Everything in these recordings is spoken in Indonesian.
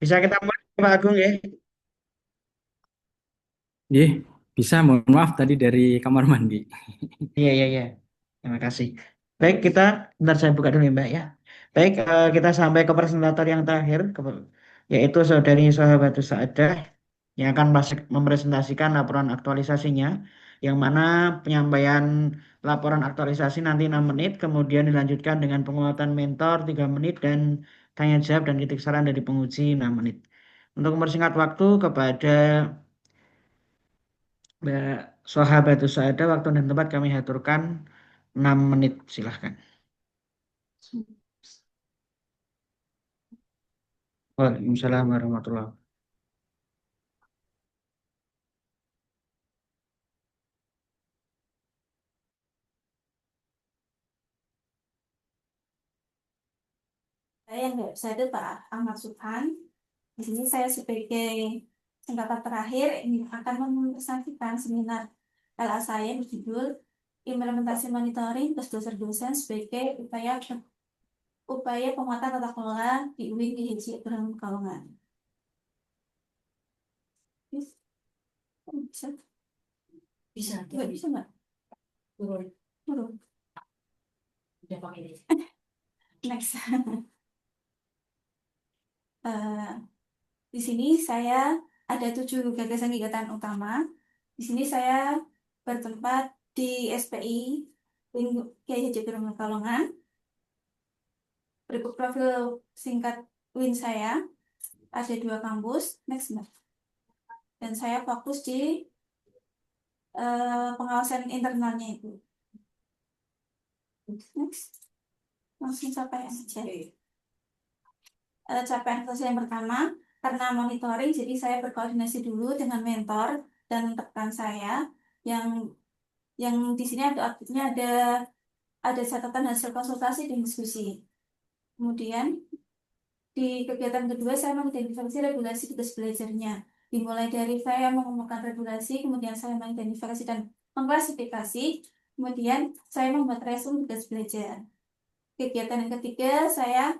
Bisa kita mulai Pak Agung ya? Iya, bisa. Mohon maaf tadi dari kamar mandi. Iya, iya, iya. Terima kasih. Baik, bentar saya buka dulu ya Mbak ya. Baik, kita sampai ke presentator yang terakhir, yaitu Saudari Sahabatus Saadah, yang akan mempresentasikan laporan aktualisasinya, yang mana penyampaian laporan aktualisasi nanti 6 menit, kemudian dilanjutkan dengan penguatan mentor 3 menit, dan tanya jawab dan kritik saran dari penguji 6 menit. Untuk mempersingkat waktu kepada Mbak Sahabatus Saadah, waktu dan tempat kami aturkan 6 menit, silahkan. Waalaikumsalam warahmatullahi wabarakatuh. Saya yang saya Pak Ahmad Subhan. Di sini saya sebagai singkatan terakhir ini akan mempresentasikan seminar LA saya berjudul Implementasi Monitoring plus Dosen sebagai upaya penguatan tata kelola di UIN IHJ Pekalongan. Bisa? Bisa. Nggak bisa nggak? Turun. Turun. Udah pakai ini. Next. Eh, di sini saya ada 7 gagasan kegiatan utama. Di sini saya bertempat di SPI Wing Kiai Haji Ibrahim Pekalongan. Berikut profil singkat Win saya ada 2 kampus. Next, Mbak. Dan saya fokus di pengawasan internalnya itu. Next, langsung capaian saja. Capaian sosial yang pertama, karena monitoring, jadi saya berkoordinasi dulu dengan mentor dan rekan saya yang di sini ada outputnya ada catatan hasil konsultasi dan diskusi. Kemudian di kegiatan kedua saya mengidentifikasi regulasi tugas belajarnya. Dimulai dari saya mengumpulkan regulasi, kemudian saya mengidentifikasi dan mengklasifikasi, kemudian saya membuat resume tugas belajar. Kegiatan yang ketiga saya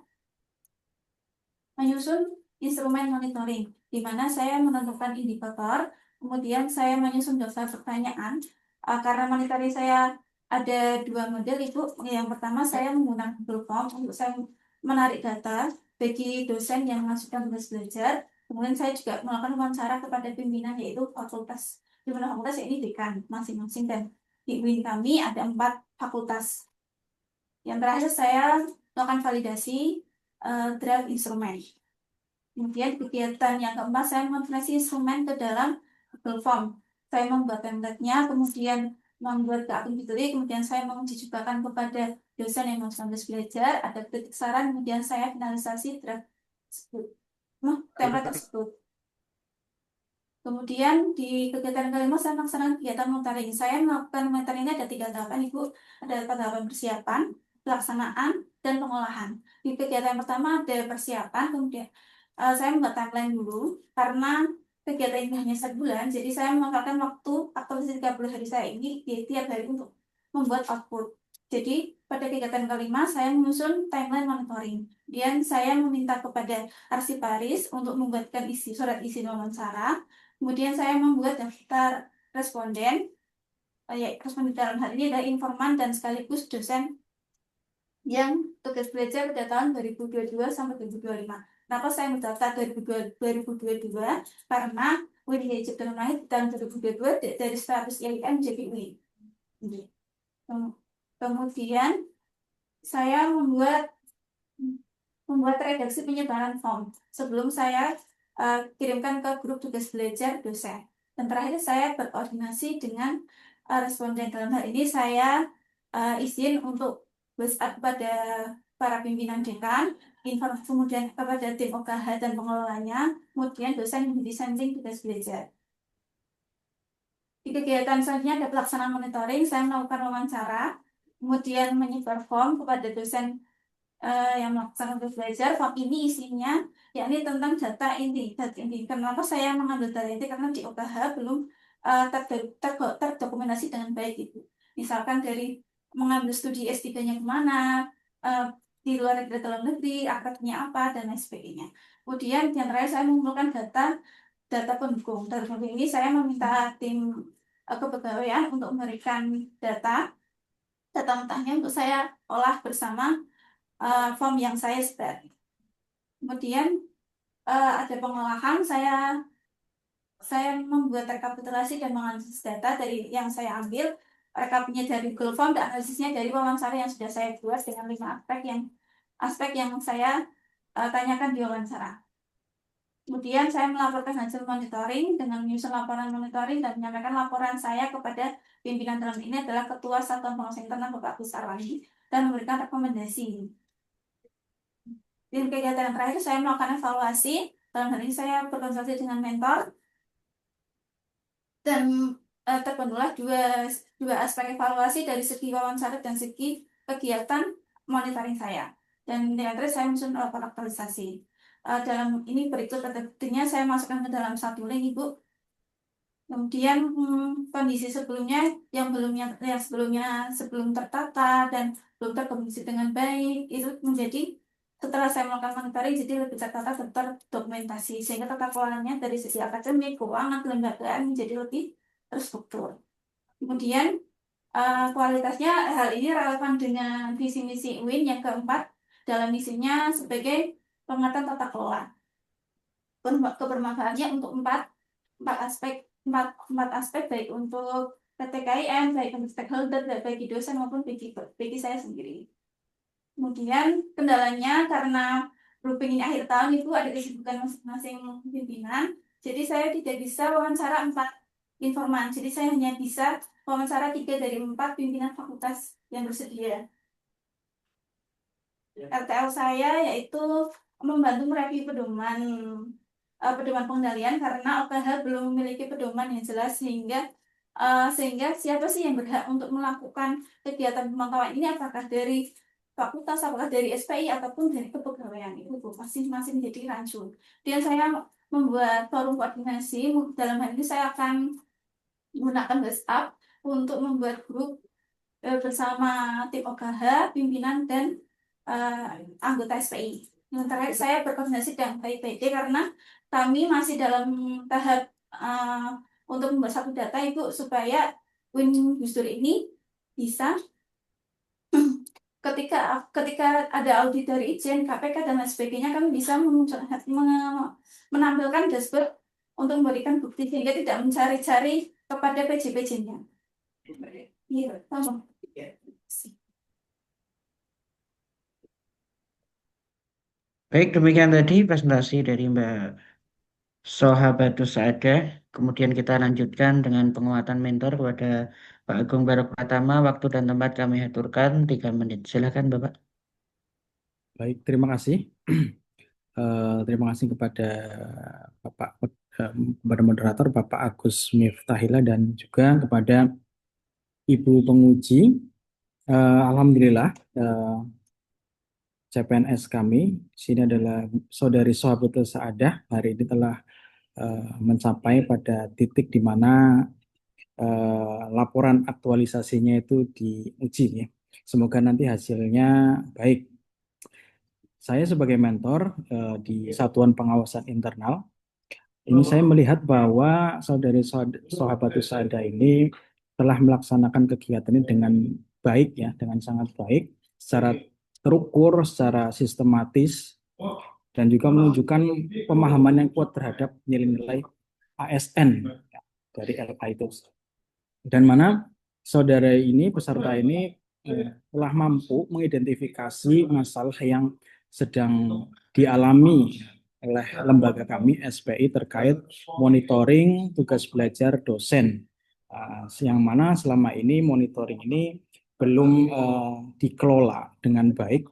menyusun instrumen monitoring, di mana saya menentukan indikator, kemudian saya menyusun daftar pertanyaan. Karena monitoring saya ada 2 model, Ibu. Yang pertama saya menggunakan Google Form untuk saya menarik data bagi dosen yang memasukkan tugas belajar. Kemudian saya juga melakukan wawancara kepada pimpinan, yaitu fakultas. Di mana fakultas ini dekan masing-masing, dan di UIN kami ada 4 fakultas. Yang terakhir saya melakukan validasi draft instrumen. Kemudian kegiatan yang keempat, saya mengonversi instrumen ke dalam Google Form. Saya membuat template-nya, kemudian membuat ke akun Bitly, kemudian saya menguji cobakan kepada dosen yang mau tugas belajar, ada kritik saran, kemudian saya finalisasi draft tersebut. Template tersebut. Kemudian di kegiatan kelima saya melaksanakan kegiatan monitoring. Saya melakukan monitoring ini ada 3 tahapan, Ibu. Ada tahapan persiapan, pelaksanaan, dan pengolahan. Di kegiatan yang pertama ada persiapan, kemudian saya membuat timeline dulu karena kegiatan ini hanya 1 bulan, jadi saya memanfaatkan waktu aktualisasi 30 hari saya ini di tiap hari untuk membuat output. Jadi pada kegiatan kelima saya menyusun timeline monitoring. Dan saya meminta kepada arsiparis untuk membuatkan surat isi wawancara. Kemudian saya membuat daftar responden. Ya, responden dalam hal ini adalah informan dan sekaligus dosen yang tugas belajar pada tahun 2022 sampai 2025. Kenapa saya mendaftar 2022? Karena UIN Hijab ternaik di tahun 2022 dari status IAIN jadi UIN. Kemudian saya membuat redaksi penyebaran form sebelum saya kirimkan ke grup tugas belajar dosen. Dan terakhir saya berkoordinasi dengan responden. Dalam hal ini saya izin untuk WhatsApp pada para pimpinan dekan, informasi kemudian kepada tim OKH dan pengelolanya, kemudian dosen yang dissenting tugas belajar. Di kegiatan selanjutnya ada pelaksanaan monitoring, saya melakukan wawancara, kemudian menyebar form kepada dosen yang melaksanakan tugas belajar. Form ini isinya yakni tentang data inti. Kenapa saya mengambil data inti? Karena di OKH belum terdokumentasi dengan baik itu. Misalkan dari mengambil studi S3-nya kemana, di luar negeri, dalam negeri, akadnya apa, dan lain sebagainya. Kemudian yang terakhir saya mengumpulkan data pendukung. Dalam hal ini saya meminta tim kepegawaian untuk memberikan data mentahnya untuk saya olah bersama form yang saya sebar. Kemudian ada pengolahan, saya membuat rekapitulasi dan menganalisis data dari yang saya ambil, rekapnya dari Google Form dan analisisnya dari wawancara yang sudah saya buat dengan 5 aspek yang saya tanyakan di wawancara. Kemudian saya melaporkan hasil monitoring dengan menyusun laporan monitoring dan menyampaikan laporan saya kepada pimpinan. Dalam ini adalah Ketua Satuan Pengawas Internal Bapak Agus Sarwani dan memberikan rekomendasi. Dan kegiatan yang terakhir saya melakukan evaluasi. Dalam hal ini saya berkonsultasi dengan mentor dan terpenuhilah dua aspek evaluasi dari segi wawancara dan segi kegiatan monitoring saya. Dan yang terakhir saya menyusun lapor aktualisasi. Dalam ini berikut buktinya saya masukkan ke dalam satu link, Ibu. Kemudian kondisi sebelumnya sebelum tertata dan belum terkomunikasi dengan baik itu menjadi setelah saya melakukan monitoring jadi lebih tertata dan terdokumentasi sehingga tata kelolanya dari sisi akademik, keuangan, kelembagaan menjadi lebih terstruktur. Kemudian kualitasnya hal ini relevan dengan visi misi UIN yang keempat dalam misinya sebagai penguatan tata kelola. Kebermanfaatannya untuk empat aspek baik untuk PTKIM, baik untuk stakeholder, bagi dosen maupun bagi saya sendiri. Kemudian kendalanya karena grouping ini akhir tahun itu ada kesibukan masing-masing pimpinan, jadi saya tidak bisa wawancara 4 informan. Jadi saya hanya bisa wawancara 3 dari 4 pimpinan fakultas yang bersedia. RTL saya yaitu membantu mereview pedoman pengendalian karena OKH belum memiliki pedoman yang jelas sehingga siapa sih yang berhak untuk melakukan kegiatan pemantauan ini, apakah dari fakultas, apakah dari SPI ataupun dari kepegawaian, itu masing-masing jadi rancu. Dan saya membuat forum koordinasi. Dalam hal ini saya akan menggunakan WhatsApp untuk membuat grup bersama tim OKH, pimpinan dan anggota SPI. Yang terakhir saya berkoordinasi dengan PIPD karena kami masih dalam tahap untuk membuat satu data Ibu supaya UIN Gus Dur ini bisa ketika ada audit dari Ijen, KPK dan lain sebagainya kami bisa menampilkan dashboard untuk memberikan bukti sehingga tidak mencari-cari kepada PJ-PJ-nya. Iya, tolong. Baik, demikian tadi presentasi dari Mbak Sohabatus Saadah. Kemudian kita lanjutkan dengan penguatan mentor kepada Pak Agung Barok Pratama. Waktu dan tempat kami aturkan 3 menit. Silakan Bapak. Baik, terima kasih. Terima kasih kepada kepada moderator Bapak Agus Miftahila dan juga kepada Ibu penguji. Alhamdulillah, CPNS kami di sini adalah Saudari Sohabatus Saadah hari ini telah mencapai pada titik di mana laporan aktualisasinya itu diuji ya. Semoga nanti hasilnya baik. Saya sebagai mentor di Satuan Pengawasan Internal, ini saya melihat bahwa Saudari Sohabatus Saadah ini telah melaksanakan kegiatan ini dengan baik ya, dengan sangat baik, secara terukur, secara sistematis, dan juga menunjukkan pemahaman yang kuat terhadap nilai-nilai ASN ya, dari LA itu. Dan mana saudara ini, peserta ini telah mampu mengidentifikasi masalah yang sedang dialami oleh lembaga kami SPI terkait monitoring tugas belajar dosen, yang mana selama ini monitoring ini belum dikelola dengan baik,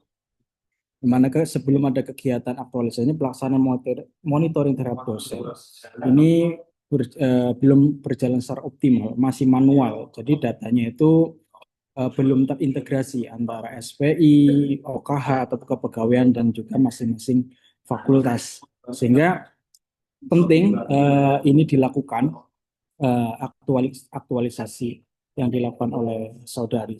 di mana sebelum ada kegiatan aktualisasi pelaksanaan monitoring terhadap dosen ini belum berjalan secara optimal, masih manual. Jadi datanya itu belum terintegrasi antara SPI, OKH atau kepegawaian dan juga masing-masing fakultas. Sehingga penting ini dilakukan aktualisasi yang dilakukan oleh Saudari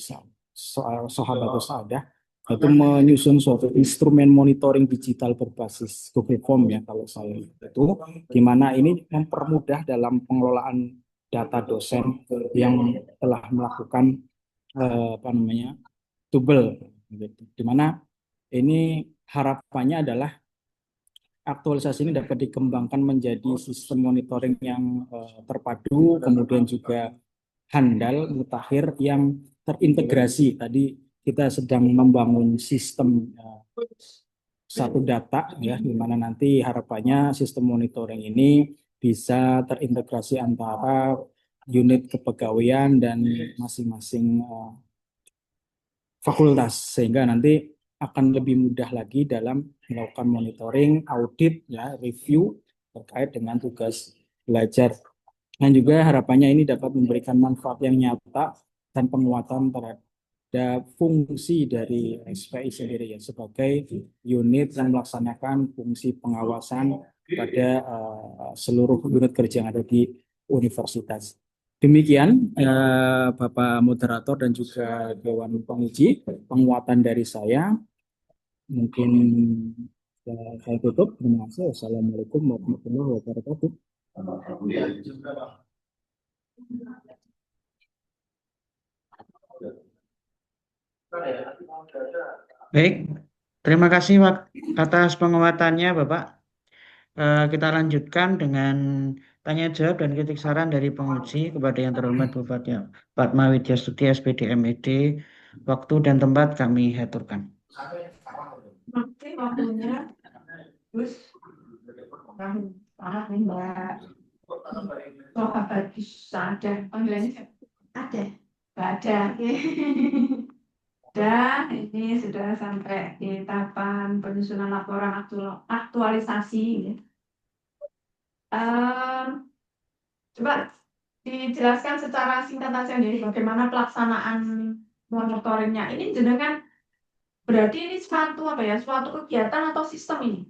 Sohabatus Saadah yaitu menyusun suatu instrumen monitoring digital berbasis Google Form ya kalau saya itu, di mana ini mempermudah dalam pengelolaan data dosen yang telah melakukan apa namanya tubel, gitu. Di mana ini harapannya adalah aktualisasi ini dapat dikembangkan menjadi sistem monitoring yang terpadu, kemudian juga handal, mutakhir, yang terintegrasi. Tadi kita sedang membangun sistem satu data ya, di mana nanti harapannya sistem monitoring ini bisa terintegrasi antara unit kepegawaian dan masing-masing fakultas, sehingga nanti akan lebih mudah lagi dalam melakukan monitoring, audit, ya, review terkait dengan tugas belajar. Dan juga harapannya ini dapat memberikan manfaat yang nyata dan penguatan terhadap fungsi dari SPI sendiri ya, sebagai unit yang melaksanakan fungsi pengawasan pada seluruh unit kerja yang ada di universitas. Demikian Bapak Moderator dan juga Dewan Penguji, penguatan dari saya. Mungkin saya tutup. Terima kasih. Wassalamualaikum warahmatullahi wabarakatuh. Baik, terima kasih atas penguatannya Bapak. Kita lanjutkan dengan tanya jawab dan kritik saran dari penguji kepada yang terhormat Bapak Padma Widya Stuti SPD MED. Waktu dan tempat kami aturkan. Oke, waktunya. Terus, Mbak. Oh, apa bisa ada panggilannya? Ada. Nggak ada. Dan ini sudah sampai di tahapan penyusunan laporan aktualisasi. Coba dijelaskan secara singkat saja nih bagaimana pelaksanaan monitoringnya. Ini jenengan berarti ini suatu apa ya? Suatu kegiatan atau sistem ini?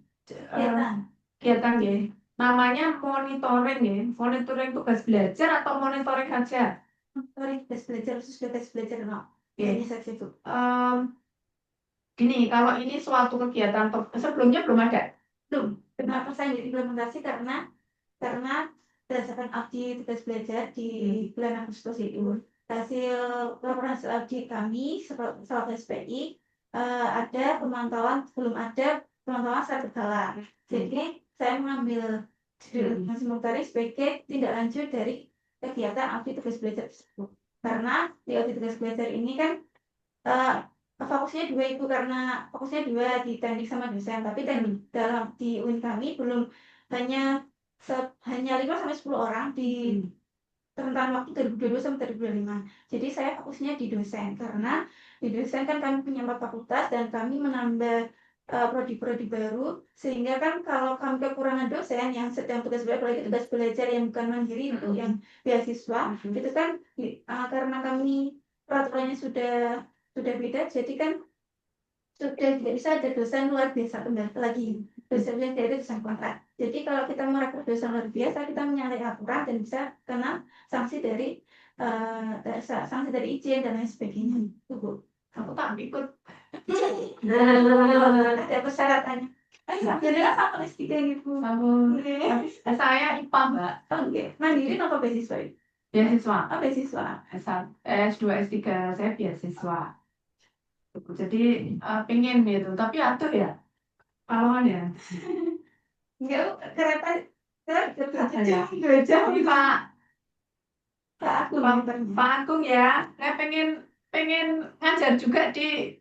Kegiatan ya. Namanya monitoring ya. Monitoring tugas belajar atau monitoring saja? Monitoring tugas belajar khusus tugas belajar no. Ini saja itu. Gini, kalau ini suatu kegiatan sebelumnya belum ada. Belum. Kenapa saya diimplementasi? Karena berdasarkan audit tugas belajar di bulan Agustus itu, laporan hasil audit kami selaku SPI ada belum ada pemantauan secara berkala. Jadi saya mengambil masih monitoring sebagai tindak lanjut dari kegiatan audit tugas belajar tersebut. Karena di audit tugas belajar ini kan fokusnya dua itu, karena fokusnya dua di teknik sama dosen, tapi dalam di UIN kami belum hanya 5-10 orang di rentang waktu 2022 sampai 2025. Jadi saya fokusnya di dosen, karena di dosen kan kami punya 4 fakultas dan kami menambah prodi-prodi baru, sehingga kan kalau kami kekurangan dosen yang sedang tugas belajar yang bukan mandiri itu yang beasiswa, itu kan karena kami peraturannya sudah beda, jadi kan sudah tidak bisa ada dosen luar biasa kembali lagi. Dosen yang dari dosen kontrak. Jadi kalau kita merekrut dosen luar biasa, kita menyalahi aturan dan bisa kena sanksi dari izin dan lain sebagainya. Tunggu, aku tak ikut. Ada persyaratannya. Jadi apa S3 gitu? Saya IPA Mbak. Oke. Mandiri atau beasiswa? Beasiswa. Beasiswa. S2 S3 saya beasiswa. Jadi pengen gitu, tapi atur ya pahlawan ya. Enggak, kereta ya. Pak Agung ya, saya pengen ngajar juga di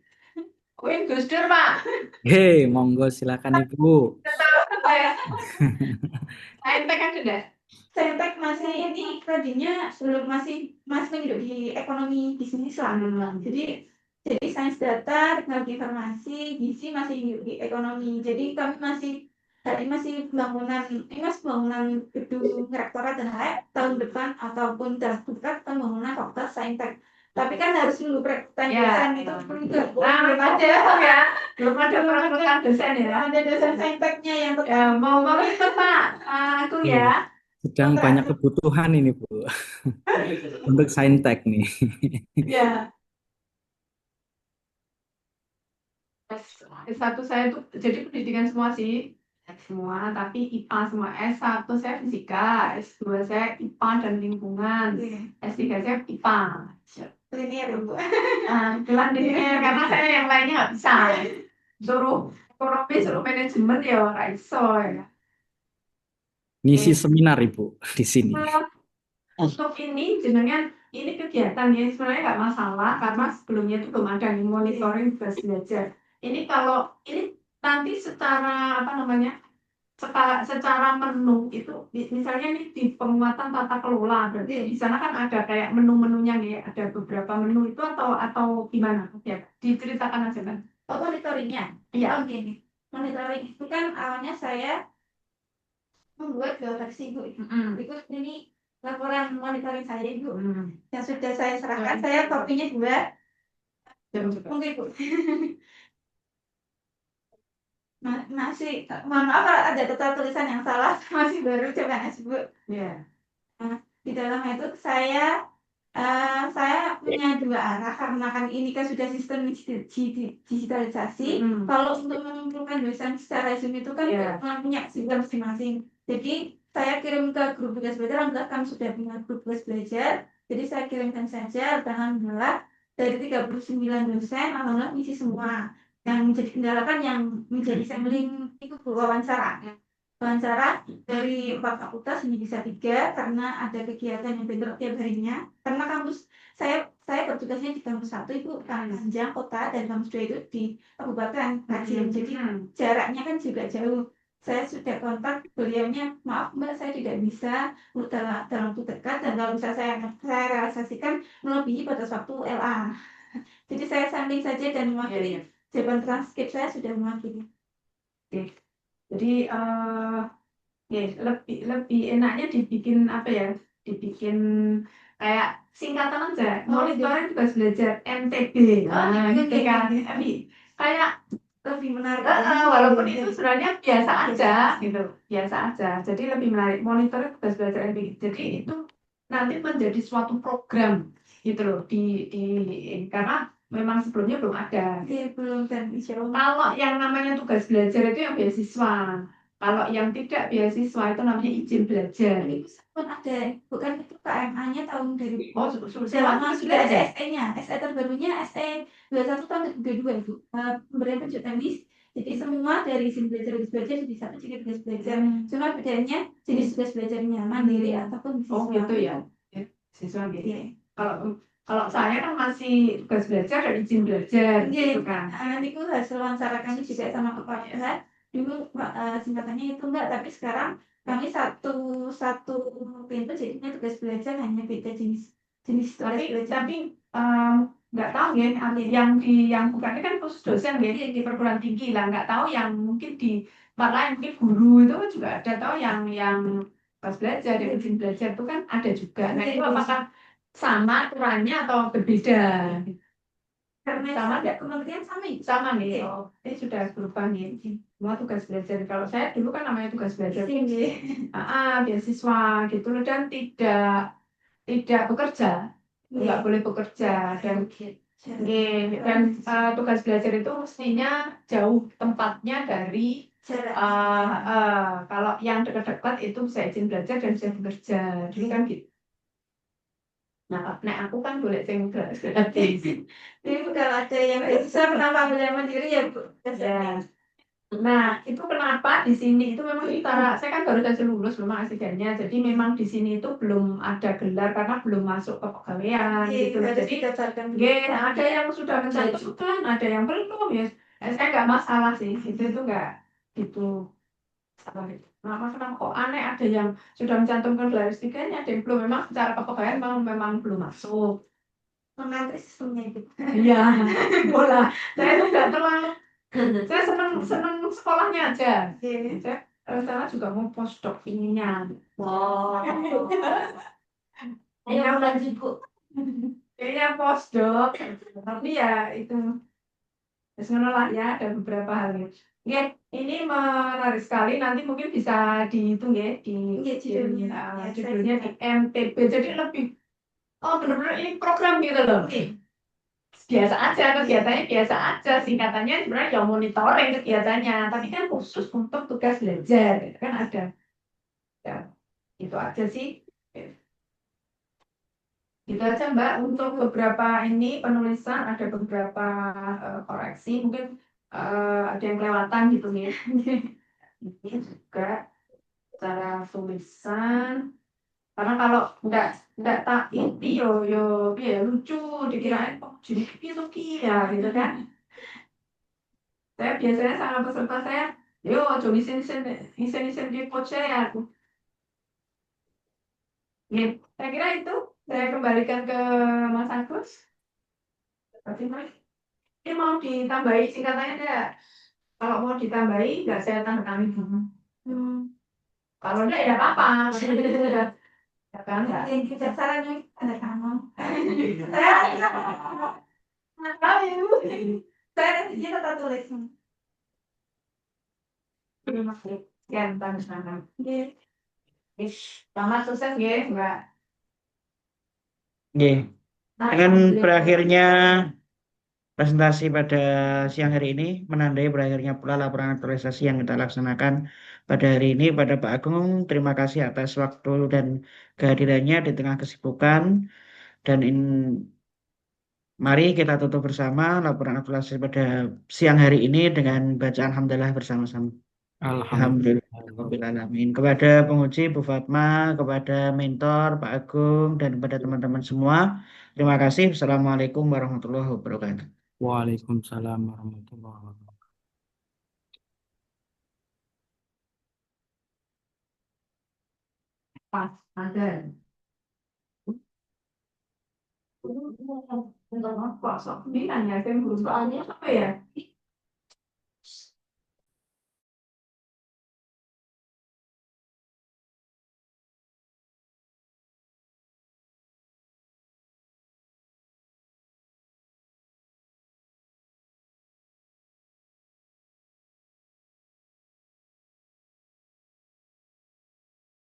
UIN Gus Dur Pak. Hei, monggo silakan Ibu. Saintek kan sudah. Saintek masih ini prodinya belum masih hidup di ekonomi bisnis lah. Jadi sains data, teknologi informasi, gizi masih di ekonomi. Jadi kami masih pembangunan gedung rektorat dan lain tahun depan ataupun dalam dekat pembangunan fakultas saintek. Tapi kan harus nunggu perekrutan dosen itu belum ada ya. Belum ada perekrutan dosen ya. Ada dosen sainteknya yang mau ikut Pak Agung ya. Sedang banyak kebutuhan ini Bu untuk saintek nih. Ya. S1 saya tuh jadi pendidikan semua sih, semua, tapi IPA semua. S1 saya fisika, S2 saya IPA dan lingkungan, S3 saya IPA. Linear ya, Bu. Kebetulan linear karena saya yang lainnya nggak bisa. Suruh ekonomi, suruh manajemen ya nggak iso ya. Ngisi seminar Ibu di sini. Nah, untuk ini jenengan ini kegiatan ya sebenarnya nggak masalah karena sebelumnya itu belum ada nih monitoring tugas belajar. Ini kalau ini nanti secara apa namanya secara menu itu misalnya nih di penguatan tata kelola berarti di sana kan ada kayak menu-menunya nih ada beberapa menu itu atau gimana ya diceritakan aja kan. Oh, monitoringnya. Iya. Oh, gini. Monitoring itu kan awalnya saya membuat 2 versi, Bu. Berikut ini laporan monitoring saya, Ibu. Yang sudah saya serahkan, saya kopinya 2. Mungkin, Bu. Masih, mohon maaf kalau ada kata tulisan yang salah, masih baru coba Bu. Iya. Nah, di dalam itu saya punya 2 arah karena kan ini kan sudah sistem digitalisasi. Kalau untuk mengumpulkan dosen secara Zoom itu kan punya kesibukan masing-masing. Jadi saya kirim ke grup tugas belajar, alhamdulillah kami sudah punya grup tugas belajar. Jadi saya kirimkan saja, alhamdulillah dari 39 dosen, alhamdulillah isi semua. Yang menjadi kendala kan yang menjadi sampling itu wawancara. Wawancara dari 4 fakultas hanya bisa 3 karena ada kegiatan yang bentrok tiap harinya. Karena kampus saya bertugasnya di kampus 1 itu Panjang Kota dan kampus 2 itu di Kabupaten Kecil. Jadi jaraknya kan juga jauh. Saya sudah kontak beliaunya, maaf Mbak saya tidak bisa dalam waktu dekat dan kalau bisa saya realisasikan melebihi batas waktu LA. Jadi saya sampling saja dan mewakili jawaban transkrip saya sudah mewakili. Jadi lebih enaknya dibikin apa ya? Dibikin kayak singkatan aja. Monitoring tugas belajar MTB. Gitu kan. Kayak lebih menarik. walaupun itu sebenarnya biasa aja gitu, biasa aja. Jadi lebih menarik monitoring tugas belajar MTB. Jadi itu nanti menjadi suatu program gitu loh karena memang sebelumnya belum ada. Belum dan Kalau yang namanya tugas belajar itu yang beasiswa. Kalau yang tidak beasiswa itu namanya izin belajar. itu pun ada, bukan itu KMA-nya tahun dari selama sudah ada SE-nya, SE terbarunya SE 21 tahun 2022 itu pemberian petunjuk teknis. Jadi semua dari izin belajar di satu jenis tugas belajar. Cuma bedanya jenis tugas belajarnya mandiri ataupun siswa. Oh gitu ya, siswa gitu. Kalau saya kan masih tugas belajar dan izin belajar, gitu kan. Nanti itu hasil wawancara kami juga sama kepala dulu singkatannya itu enggak, tapi sekarang kami satu pintu jadinya tugas belajar hanya beda jenis tugas belajar. Tapi nggak tahu ya, yang bukannya kan khusus dosen ya di perguruan tinggi lah, nggak tahu yang mungkin di tempat lain mungkin guru itu kan juga ada tahu yang tugas belajar yang izin belajar itu kan ada juga. Nah itu apakah sama aturannya atau berbeda? Karena sama ada kementerian sama nih. Oh, ini sudah berubah nih semua tugas belajar. Kalau saya dulu kan namanya tugas belajar beasiswa gitu loh, dan tidak bekerja, nggak boleh bekerja dan tugas belajar itu mestinya jauh tempatnya dari kalau yang dekat-dekat itu bisa izin belajar dan bisa bekerja dulu kan gitu. Nah, aku kan boleh yang gratis. Jadi kalau ada yang bisa kenapa boleh mandiri ya Bu? Ya. Nah, itu kenapa di sini itu memang saya kan baru saja lulus belum asistennya, jadi memang di sini itu belum ada gelar karena belum masuk ke pegawaian gitu. Jadi ada yang sudah mencantumkan, ada yang belum ya. Saya nggak masalah sih, itu nggak gitu. Nah, kenapa kok aneh ada yang sudah mencantumkan gelar S3-nya, ada yang belum, memang secara kepegawaian memang belum masuk. Mengantri sistemnya itu. Iya, bola. Saya itu nggak terlalu. Saya seneng sekolahnya aja. Saya rencana juga mau postdoc ininya. Wow. Ayo lanjut Bu. Kayaknya postdoc. Tapi ya itu. Sebenarnya lah ya ada beberapa hal. Oke, ini menarik sekali. Nanti mungkin bisa dihitung ya di judulnya di MTB. Jadi lebih benar-benar ini program gitu loh. biasa aja, kegiatannya biasa aja, singkatannya sebenarnya ya monitoring kegiatannya, tapi kan khusus untuk tugas belajar, itu kan ada. Ya, itu aja sih. Gitu aja Mbak, untuk beberapa ini penulisan ada beberapa koreksi, mungkin ada yang kelewatan gitu nih. Ini juga cara tulisan, karena kalau nggak tak ini ya lucu, dikirain oh jadi gitu ya gitu kan. Saya biasanya sama peserta saya, yo coba isin di coach saya. Gitu. Saya kira itu saya kembalikan ke Mas Agus. Berarti Mas, ini mau ditambahi singkatannya enggak? Kalau mau ditambahi, nggak saya tanda tangan dulu. Kalau enggak ya apa-apa. Ya kan? Yang kita saran nih, ada kamu. Nggak tahu. Saya kita tak tulis. Terima kasih. Sekian, tanda tangan. Selamat sukses ya, Mbak. Nggih. Nah, Dengan berakhirnya presentasi pada siang hari ini menandai berakhirnya pula laporan aktualisasi yang kita laksanakan pada hari ini pada Pak Agung. Terima kasih atas waktu dan kehadirannya di tengah kesibukan dan mari kita tutup bersama laporan aktualisasi pada siang hari ini dengan bacaan alhamdulillah bersama-sama. Alhamdulillah. Alhamdulillah. Kepada penguji Bu Fatma, kepada mentor Pak Agung dan kepada teman-teman semua, terima kasih. Assalamualaikum warahmatullahi wabarakatuh. Waalaikumsalam warahmatullahi wabarakatuh. pas, ada. Kok sok bilang ya, saya belum soalnya apa ya?